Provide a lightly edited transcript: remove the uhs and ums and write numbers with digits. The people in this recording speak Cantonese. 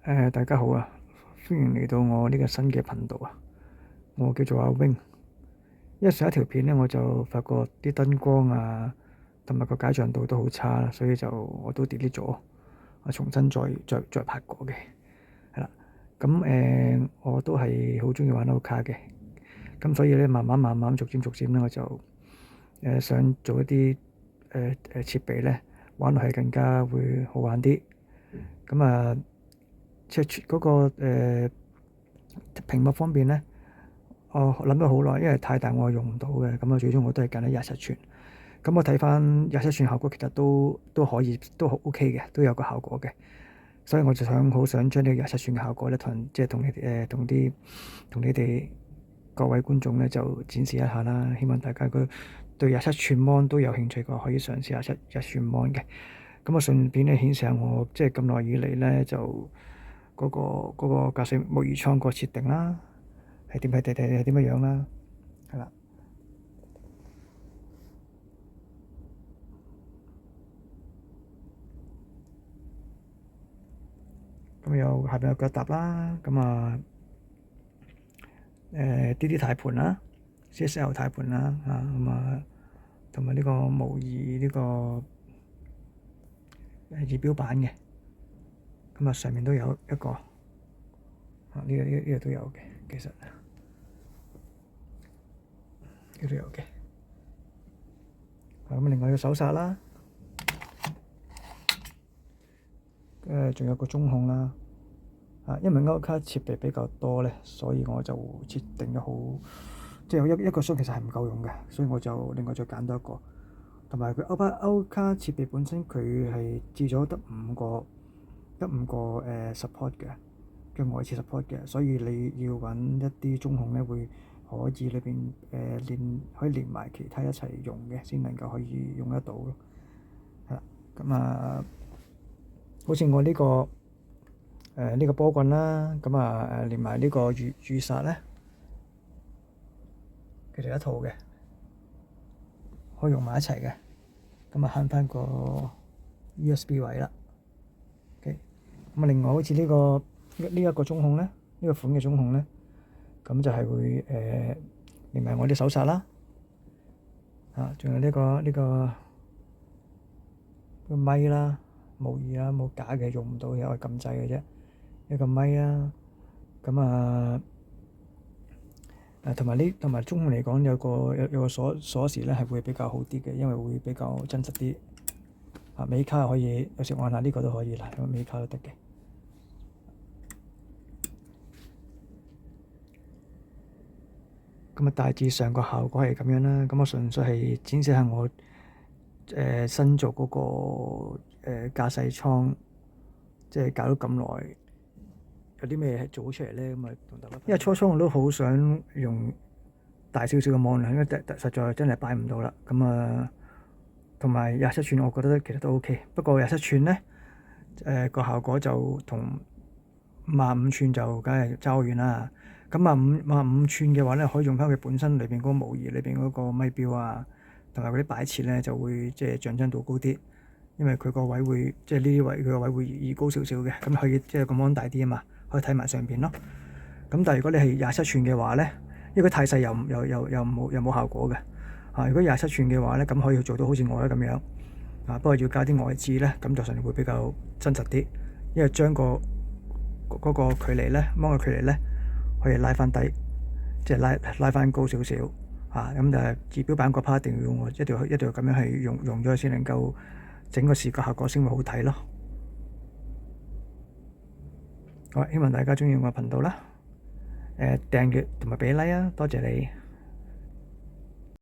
大家好啊，歡迎嚟到我呢個新嘅頻道啊。我叫做阿 Wing。因為上一條片呢，我就發覺啲燈光啊，同埋個解像度都好差，所以我都 delete 咗，我重新再拍過嘅，係啦。咁我都係好中意玩歐卡嘅，咁所以咧慢慢逐漸咧，我就想做一啲設備咧，玩落去更加會好玩啲。咁啊〜即係嗰個屏幕方面咧，我諗咗好耐，因為太大我用唔到嘅，咁最終我都係揀咗27寸。咁我睇翻27寸效果，其實都可以，都好 OK 嘅，都有個效果嘅。所以我就好想將呢個27寸嘅效果咧，同你哋各位觀眾咧就展示一下啦。希望大家對27寸 mon 都有興趣嘅話，可以嘗試下27寸 mon 嘅。咁順便咧顯示下我即係咁耐以嚟咧就嗰個格式模擬倉個設定啦，係點樣啦，係啦。咁下邊有腳踏啦，DD 軚盤啦，CSL 軚盤啦，同埋呢個模擬呢個儀表板嘅，上面都有一個，呢個都有嘅，其實呢個都有嘅。咁另外個手剎啦，仲有個中控啦。因為歐卡設備比較多咧，所以我就設定咗好，即係有一個箱其實係唔夠用嘅，所以我就另外再揀多一個。同埋佢歐卡設備本身佢係置咗得五個 support 嘅外設 support 嘅，所以你要揾一啲中控咧會可以裏邊可以連埋其他一齊用嘅，先能夠可以用得到咯。係啦，咁好似我呢個波棍啦，連埋呢個雨傘咧，佢哋一套嘅，可以用埋一齊嘅，慳翻個 USB 位啦。OK，另外好似呢一個中控咧，呢個款嘅中控咧，咁就係會連埋我啲手剎啦，仲有呢個咪啦，模擬啦，冇假嘅用唔到嘅，我係撳掣嘅啫。一個咪啦，同埋中控嚟講有個鎖匙咧係會比較好啲嘅，因為會比較真實啲。尾卡可以有時按下呢個都可以啦，尾卡都得嘅。大致上個效果係咁樣啦。我純粹係展示下我新做嗰個駕駛艙，即係搞咗咁耐。有啲咩做出嚟咧？同大家，因為初我都好想用大少少嘅 mon，因為實在真係擺唔到啦。同埋27寸，我覺得其實都 OK。不過27寸咧，個效果就同55寸就梗係爭好遠啦。55寸嘅話咧，可以用翻佢本身裏邊嗰個模擬裏邊嗰個咪錶啊，同埋嗰啲擺設咧，就會即係象徵度高啲。因為佢個位會即係呢啲位，佢個位會移高少少嘅，咁可以即係個 mon 大啲啊嘛。可以睇埋上邊咯。但係如果你係27寸嘅話咧，因為佢太細又冇效果嘅。如果27寸嘅話咧，咁可以做到好似我咁樣。不過要加啲外置咧，咁就會比較真實啲。因為將嗰個距離咧，mon 嘅距離咧，可以拉翻低，即係拉翻高少少。咁但係儀表板嗰 part 一定要咁樣係用咗先能夠整個視覺效果先會好睇咯。好，希望大家鍾意我嘅頻道啦，訂閱同埋俾 like 啊，多謝你。